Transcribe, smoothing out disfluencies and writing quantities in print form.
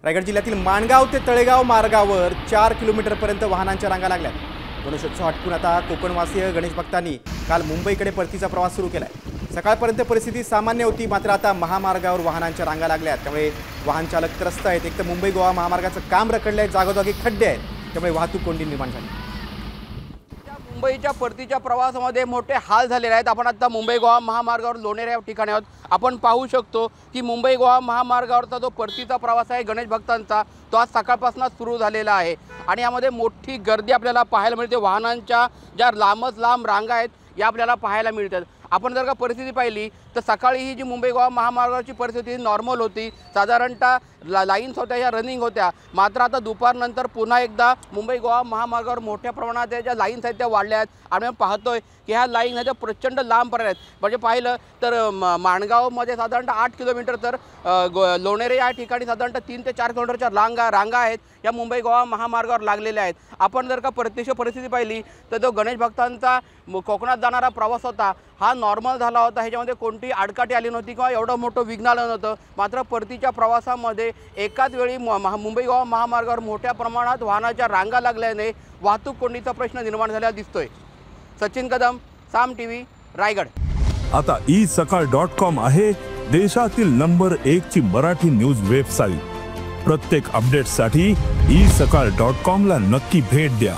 रायगड जिल्ह्यातील माणगाव ते तळेगाव मार्गावर 4 किलोमीटरपर्यंत वाहनांच्या रांगा लागल्या। गणेशोत्सव हटकून आता कोकणवासीय गणेश भक्तांनी काल मुंबईकडे परतीचा प्रवास सुरू केलाय। सकाळपर्यंत परिस्थिती सामान्य होती, मात्र आता महामार्गावर वाहनांच्या रांगा लागल्यात, त्यामुळे वाहन चालक त्रस्त आहेत। एक तर मुंबई गोवा महामार्गाचं काम रखडलंय, जागोजागी खड्डे आहेत, त्यामुळे वाहतूक कोंडी निर्माण झाली। मुंबईच्या परतीच्या प्रवासामध्ये मोठे हाल झालेले आहेत। आपण आता मुंबई गोवा महामार्गावर लोणेरे या ठिकाणी आहोत। आपण पाहू शकतो की मुंबई गोवा महामार्गावरचा जो परतीचा प्रवास आहे गणेश भक्तांचा, तो आज सकाळपासून सुरू झालेला आहे आणि यामध्ये मोठी गर्दी आपल्याला पाहायला मिळते। वाहनांच्या ज्या लांबच लांब रांगा आहेत या आपल्याला पाहायला मिळतात। आपण जर का परिस्थिती पाहिली तर सकाळी ही जी मुंबई गोवा महामार्गावरची परिस्थिती नॉर्मल होती, साधारणतः लाईन्स होत्या या रनिंग होत्या, मात्र आता दुपारनंतर पुन्हा एकदा मुंबई गोवा महामार्गावर मोठ्या प्रमाणात ज्या लाईन्स आहेत त्या वाढल्या आहेत आणि आपण पाहतोय की ह्या लाईन ह्या प्रचंड लांबपर्यंत आहेत। म्हणजे पाहिलं तर माणगावमध्ये साधारणतः 8 किलोमीटर, तर लोणेरे या ठिकाणी साधारणतः 3 ते 4 किलोमीटरच्या रांगा आहेत या मुंबई गोवा महामार्गावर लागलेल्या आहेत। आपण जर का प्रत्यक्ष परिस्थिती पाहिली तर जो गणेश भक्तांचा कोकणात जाणारा प्रवास होता हा नॉर्मल झाला होता, ह्याच्यामध्ये कोणती आडकाठी आली नव्हती किंवा एवढं मोठं विघ्न आलं नव्हतं। मात्र परतीच्या प्रवासामध्ये एकाच वेळी मुंबई गोवा महामार्गावर मोठ्या प्रमाणात वाहनाच्या रांगा लागल्याने वाहतूक कोंडीचा प्रश्न निर्माण झालेला दिसतोय। सचिन कदम, साम टीव्ही, रायगड। आता isakal.com आहे देशातील नंबर 1 ची मराठी न्यूज वेबसाईट। प्रत्येक अपडेटसाठी isakal.com ला नक्की भेट द्या।